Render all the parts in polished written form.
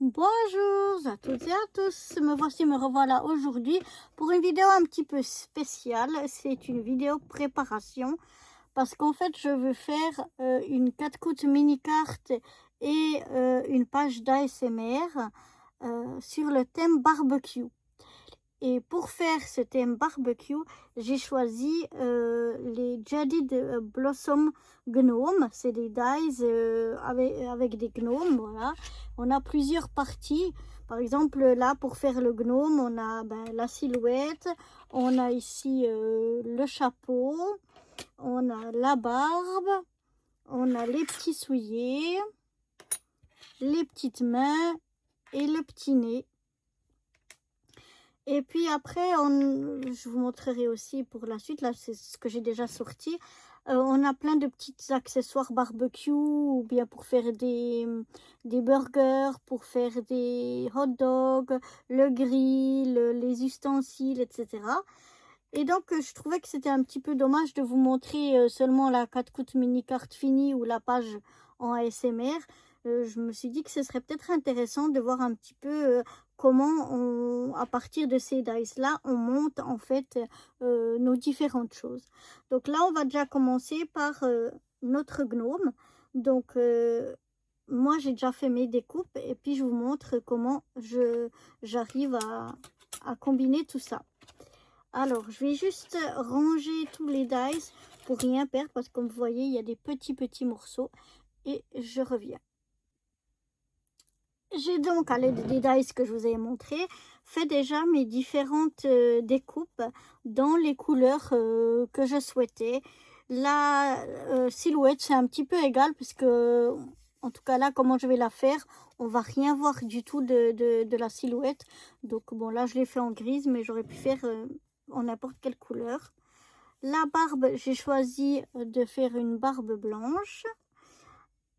Bonjour à toutes et à tous, me revoilà aujourd'hui pour une vidéo un petit peu spéciale. C'est une vidéo préparation parce qu'en fait je veux faire une 4 coups mini carte et une page d'ASMR sur le thème barbecue. Et pour faire ce thème barbecue, j'ai choisi les Jaded Blossom Gnome. C'est des dies avec des gnomes, voilà. On a plusieurs parties. Par exemple, là, pour faire le gnome, on a la silhouette. On a ici le chapeau. On a la barbe. On a les petits souliers. Les petites mains et le petit nez. Et puis après, je vous montrerai aussi pour la suite, là c'est ce que j'ai déjà sorti. On a plein de petits accessoires barbecue, ou bien pour faire des burgers, pour faire des hot dogs, le grill, les ustensiles, etc. Et donc je trouvais que c'était un petit peu dommage de vous montrer seulement la 4 coups mini carte finie ou la page en ASMR. Je me suis dit que ce serait peut-être intéressant de voir un petit peu comment à partir de ces dice là on monte en fait nos différentes choses. Donc là on va déjà commencer par notre gnome. Donc moi j'ai déjà fait mes découpes et puis je vous montre comment j'arrive à combiner tout ça. Alors je vais juste ranger tous les dice pour rien perdre parce que comme vous voyez il y a des petits morceaux et je reviens. J'ai donc, à l'aide des dice que je vous ai montré, fait déjà mes différentes découpes dans les couleurs que je souhaitais. La silhouette, c'est un petit peu égal puisque, en tout cas là, comment je vais la faire, on va rien voir du tout de la silhouette. Donc bon, là, je l'ai fait en grise, mais j'aurais pu faire en n'importe quelle couleur. La barbe, j'ai choisi de faire une barbe blanche.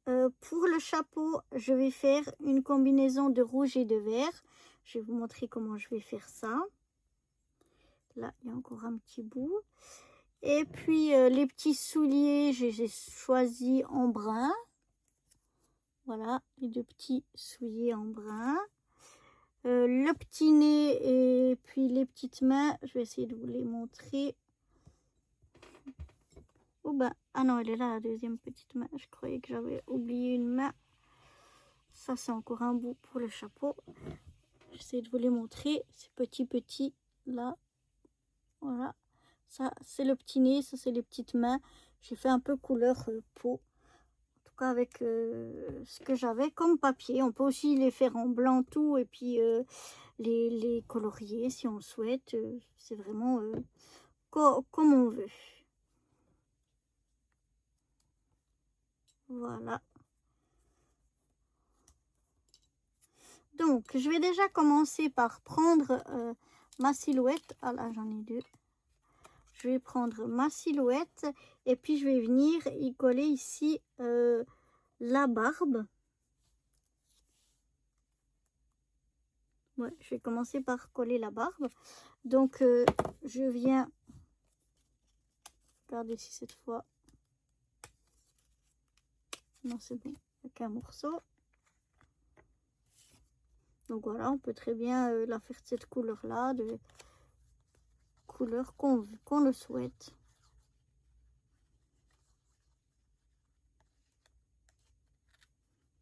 Pour le chapeau, je vais faire une combinaison de rouge et de vert. Je vais vous montrer comment je vais faire ça. Là, il y a encore un petit bout. Et puis, les petits souliers, j'ai choisi en brun. Voilà, les deux petits souliers en brun. Le petit nez et puis les petites mains, je vais essayer de vous les montrer. Oh ben, ah non, elle est là, la deuxième petite main. Je croyais que j'avais oublié une main. Ça, c'est encore un bout pour le chapeau. J'essaie de vous les montrer. Ces petits là. Voilà. Ça, c'est le petit nez. Ça, c'est les petites mains. J'ai fait un peu couleur peau. En tout cas, avec ce que j'avais comme papier. On peut aussi les faire en blanc tout. Et puis les colorier si on le souhaite. C'est vraiment comme on veut. Voilà. Donc, je vais déjà commencer par prendre ma silhouette. Ah là, j'en ai deux. Je vais prendre ma silhouette et puis je vais venir y coller ici la barbe. Ouais, je vais commencer par coller la barbe. Donc, je viens... Regardez si cette fois... Non, c'est bon. Avec un morceau. Donc voilà, on peut très bien la faire de cette couleur-là, de couleur qu'on le souhaite.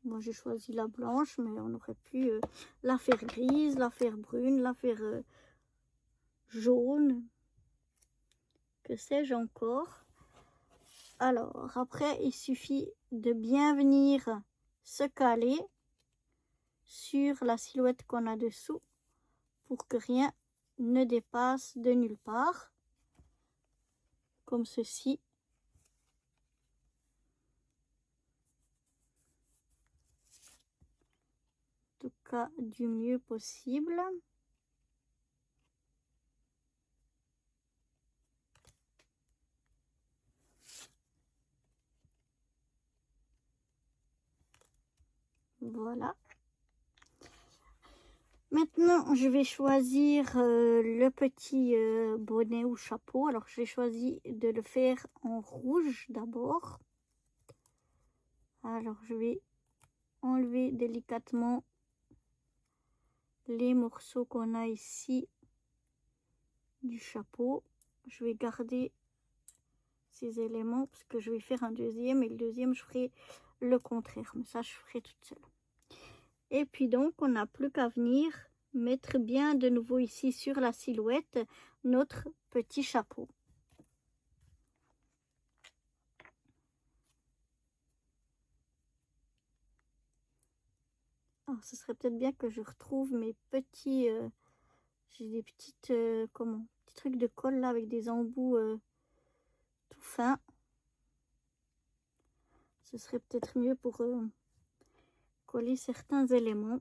Moi j'ai choisi la blanche, mais on aurait pu la faire grise, la faire brune, la faire jaune. Que sais-je encore? Alors après, il suffit de bien venir se caler sur la silhouette qu'on a dessous pour que rien ne dépasse de nulle part, comme ceci. En tout cas, du mieux possible. Voilà. Maintenant, je vais choisir le petit bonnet ou chapeau. Alors, j'ai choisi de le faire en rouge d'abord. Alors, je vais enlever délicatement les morceaux qu'on a ici du chapeau. Je vais garder ces éléments parce que je vais faire un deuxième et le deuxième je ferai le contraire, mais ça je ferai toute seule. Et puis donc on n'a plus qu'à venir mettre bien de nouveau ici sur la silhouette notre petit chapeau. Alors ce serait peut-être bien que je retrouve mes petits j'ai des petites comment, petits trucs de colle là avec des embouts tout fins. Ce serait peut-être mieux pour coller certains éléments.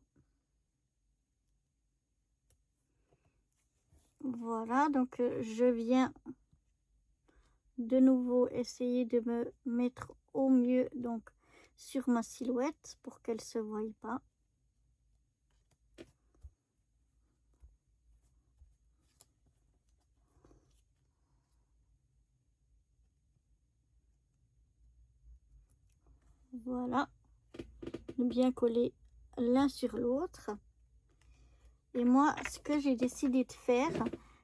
Voilà, donc je viens de nouveau essayer de me mettre au mieux donc sur ma silhouette pour qu'elle se voie pas. Voilà, bien coller l'un sur l'autre. Et moi, ce que j'ai décidé de faire,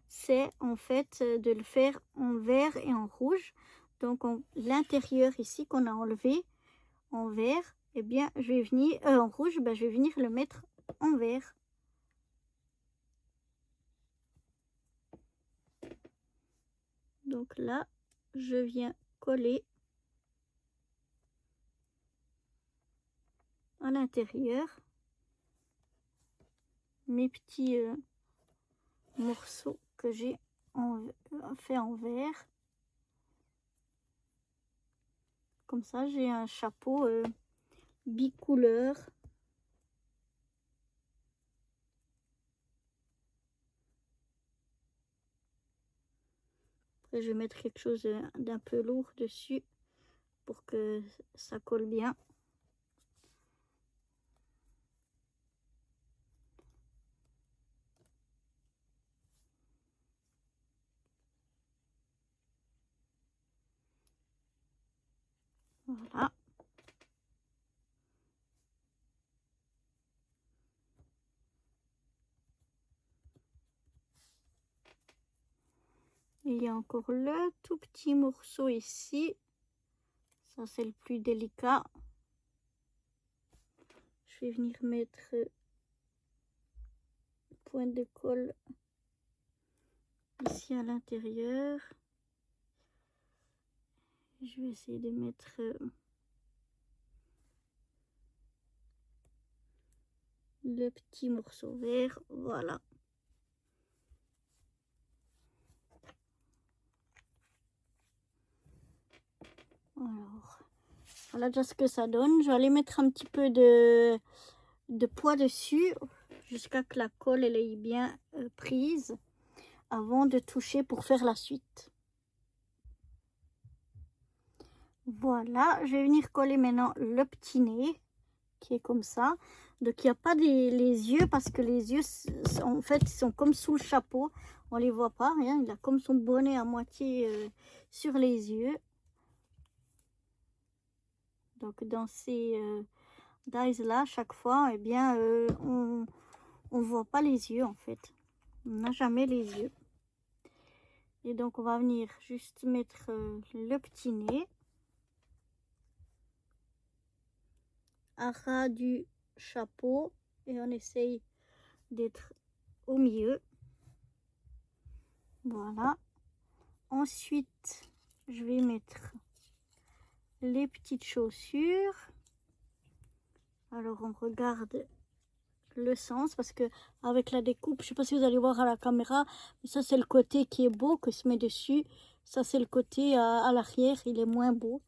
c'est en fait de le faire en vert et en rouge. Donc l'intérieur ici qu'on a enlevé en vert, eh bien je vais venir en rouge, ben, je vais venir le mettre en vert. Donc là, je viens coller à l'intérieur mes petits morceaux que j'ai fait en vert. Comme ça, j'ai un chapeau bicouleur. Après, je vais mettre quelque chose d'un peu lourd dessus pour que ça colle bien. Voilà. Et il y a encore le tout petit morceau ici. Ça, c'est le plus délicat. Je vais venir mettre point de colle ici à l'intérieur. Je vais essayer de mettre le petit morceau vert. Voilà. Alors, voilà déjà ce que ça donne. Je vais aller mettre un petit peu de poids dessus jusqu'à que la colle elle ait bien prise avant de toucher pour faire la suite. Voilà, je vais venir coller maintenant le petit nez qui est comme ça. Donc il n'y a pas les yeux parce que les yeux en fait ils sont comme sous le chapeau. On les voit pas, rien. Il a comme son bonnet à moitié sur les yeux. Donc dans ces dies là, chaque fois, eh bien on voit pas les yeux en fait. On n'a jamais les yeux. Et donc on va venir juste mettre le petit nez à ras du chapeau et on essaye d'être au milieu. Voilà. Ensuite, je vais mettre les petites chaussures. Alors on regarde le sens parce que avec la découpe, je sais pas si vous allez voir à la caméra, mais ça c'est le côté qui est beau que se met dessus. Ça c'est le côté à l'arrière, il est moins beau.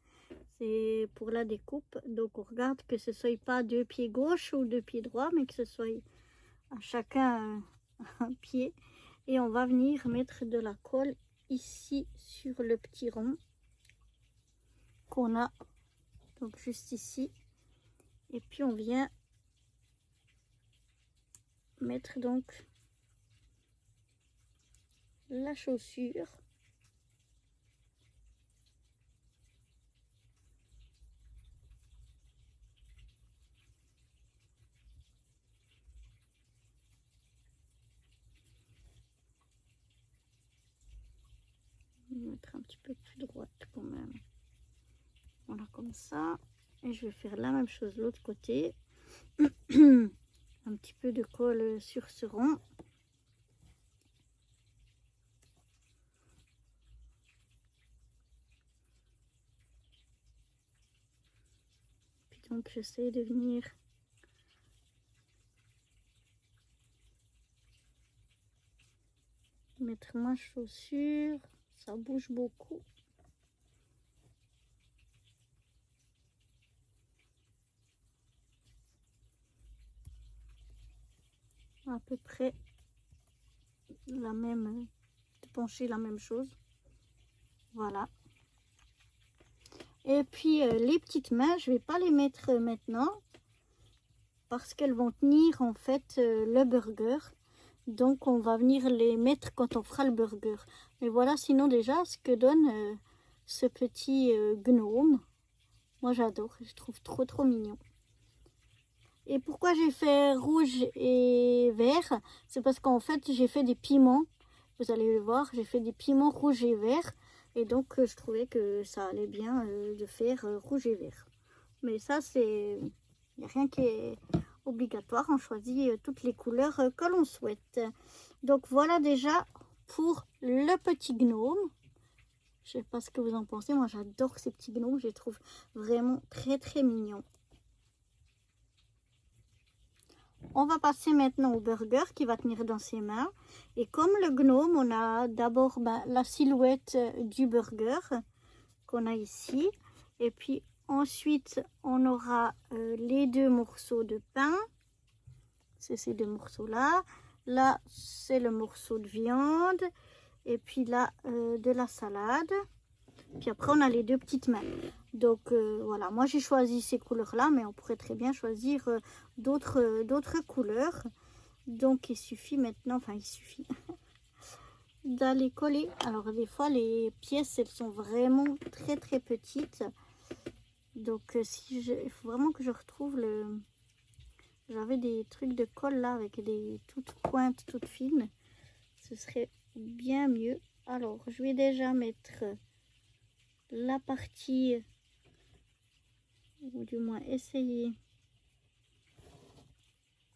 C'est pour la découpe. Donc on regarde que ce soit pas deux pieds gauche ou deux pieds droit, mais que ce soit à chacun un pied. Et on va venir mettre de la colle ici sur le petit rond qu'on a, donc juste ici. Et puis on vient mettre donc la chaussure. mettre un petit peu plus droite quand même. Voilà, comme ça. Et je vais faire la même chose de l'autre côté. Un petit peu de colle sur ce rond. Puis donc j'essaie de venir mettre ma chaussure. Ça bouge beaucoup. À peu près la même, de pencher la même chose. Voilà. Et puis les petites mains, je vais pas les mettre maintenant parce qu'elles vont tenir en fait le burger. Donc on va venir les mettre quand on fera le burger. Mais voilà, sinon déjà ce que donne ce petit gnome. Moi j'adore, je trouve trop mignon. Et pourquoi j'ai fait rouge et vert? C'est parce qu'en fait j'ai fait des piments. Vous allez le voir, j'ai fait des piments rouge et vert. Et donc je trouvais que ça allait bien de faire rouge et vert. Mais ça c'est... Il n'y a rien qui est obligatoire. On choisit toutes les couleurs que l'on souhaite. Donc voilà déjà pour le petit gnome. Je ne sais pas ce que vous en pensez. Moi j'adore ces petits gnomes. Je les trouve vraiment très mignons. On va passer maintenant au burger qui va tenir dans ses mains. Et comme le gnome, on a d'abord la silhouette du burger qu'on a ici. Et puis ensuite, on aura les deux morceaux de pain. C'est ces deux morceaux-là. Là, c'est le morceau de viande. Et puis là, de la salade. Puis après, on a les deux petites mains. Donc voilà, moi j'ai choisi ces couleurs-là, mais on pourrait très bien choisir d'autres couleurs. Donc il suffit maintenant, enfin il suffit d'aller coller. Alors des fois les pièces, elles sont vraiment très petites. Donc il faut vraiment que je retrouve le... J'avais des trucs de colle là avec des toutes pointes, toutes fines. Ce serait bien mieux. Alors je vais déjà mettre la partie... ou du moins essayer,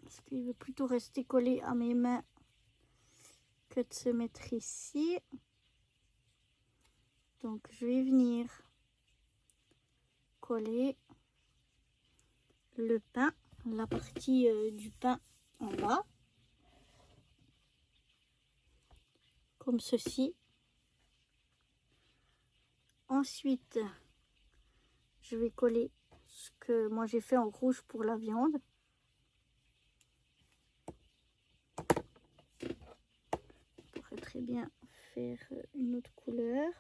parce qu'il veut plutôt rester collé à mes mains que de se mettre ici. Donc je vais venir coller le pain, la partie du pain en bas, comme ceci. Ensuite je vais coller ce que moi j'ai fait en rouge pour la viande. Je pourrais très bien faire une autre couleur.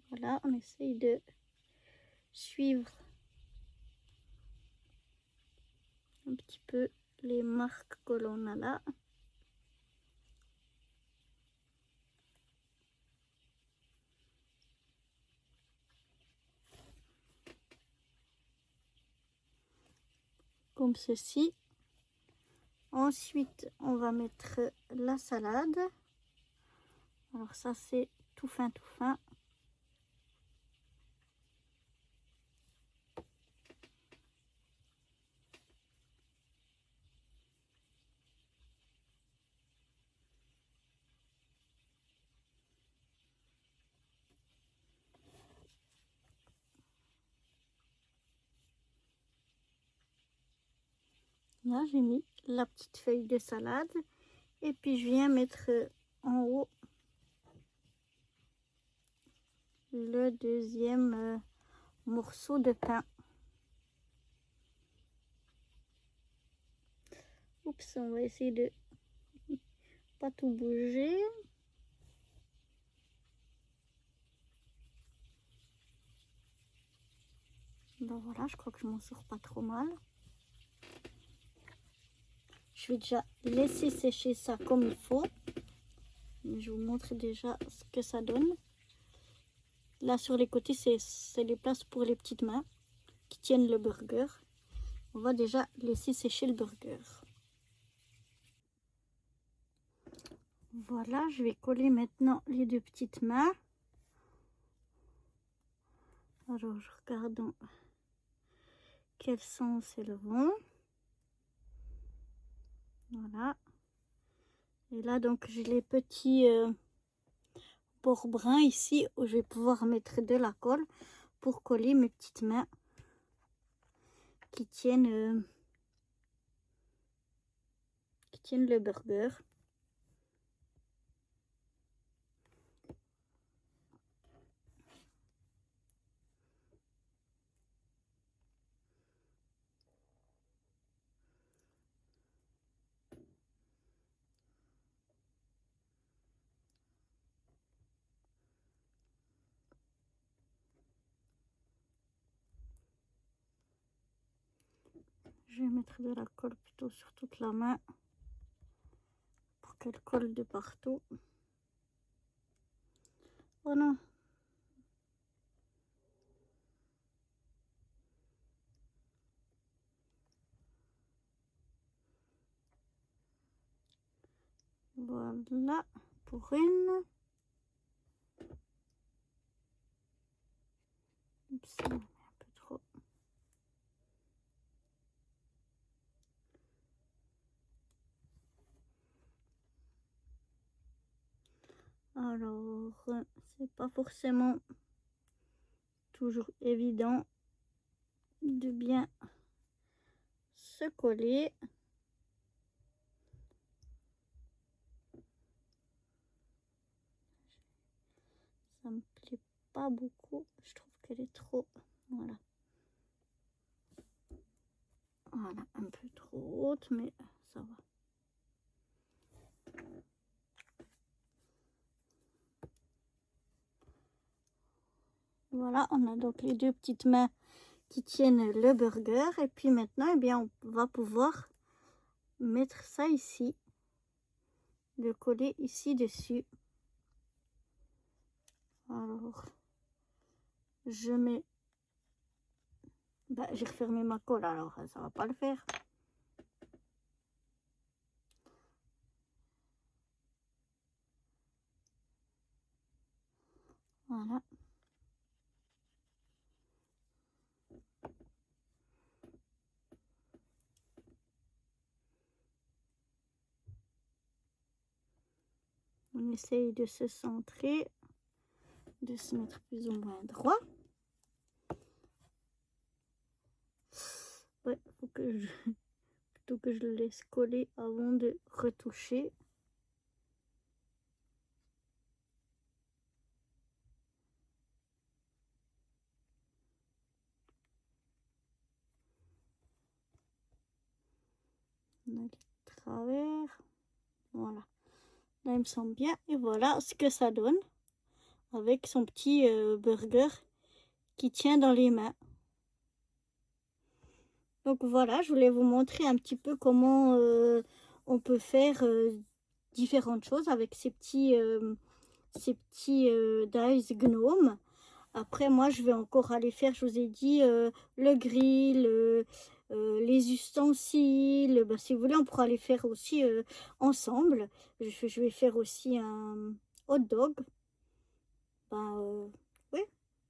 Voilà, on essaye de suivre un petit peu les marques que l'on a là. Comme ceci. Ensuite, on va mettre la salade. Alors ça, c'est tout fin. Là, j'ai mis la petite feuille de salade. Et puis, je viens mettre en haut le deuxième morceau de pain. Oups, on va essayer de pas tout bouger. Ben voilà, je crois que je m'en sors pas trop mal. Je vais déjà laisser sécher ça comme il faut. Je vous montre déjà ce que ça donne. Là sur les côtés, c'est les places pour les petites mains qui tiennent le burger. On va déjà laisser sécher le burger. Voilà, je vais coller maintenant les deux petites mains. Alors, regardons quel sens elles vont. Voilà. Et là, donc, j'ai les petits bords bruns ici où je vais pouvoir mettre de la colle pour coller mes petites mains qui tiennent le burger. Je vais mettre de la colle plutôt sur toute la main pour qu'elle colle de partout. Oh non! Voilà pour une. Oups, un peu trop. Alors, c'est pas forcément toujours évident de bien se coller. Ça me plaît pas beaucoup. Je trouve qu'elle est trop. Voilà. Voilà, un peu trop haute, mais ça va. Voilà, on a donc les deux petites mains qui tiennent le burger. Et puis maintenant, eh bien, on va pouvoir mettre ça ici. Le coller ici dessus. Alors, je mets... Bah, j'ai refermé ma colle, alors ça va pas le faire. Voilà. On essaye de se centrer, de se mettre plus ou moins droit. Ouais, faut que je... plutôt que je le laisse coller avant de retoucher. On a les travers. Voilà. Là, il me semble bien. Et voilà ce que ça donne avec son petit burger qui tient dans les mains. Donc voilà, je voulais vous montrer un petit peu comment on peut faire différentes choses avec ces petits dice gnome. Après, moi, je vais encore aller faire, je vous ai dit, le grill, les ustensiles. Bah, si vous voulez, on pourra les faire aussi ensemble. Je vais faire aussi un hot dog. Bah, oui,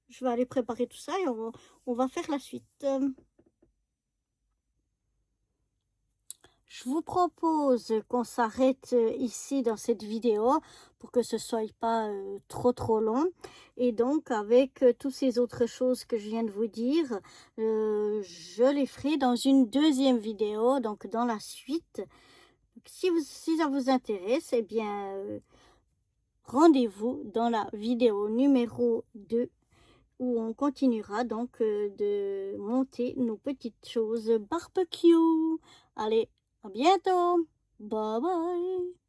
je vais aller préparer tout ça et on va faire la suite. Je vous propose qu'on s'arrête ici dans cette vidéo pour que ce soit pas trop long. Et donc avec toutes ces autres choses que je viens de vous dire, je les ferai dans une deuxième vidéo, donc dans la suite. Donc, si ça vous intéresse, eh bien rendez-vous dans la vidéo numéro 2 où on continuera donc de monter nos petites choses barbecue. Allez, à bientôt. Bye bye.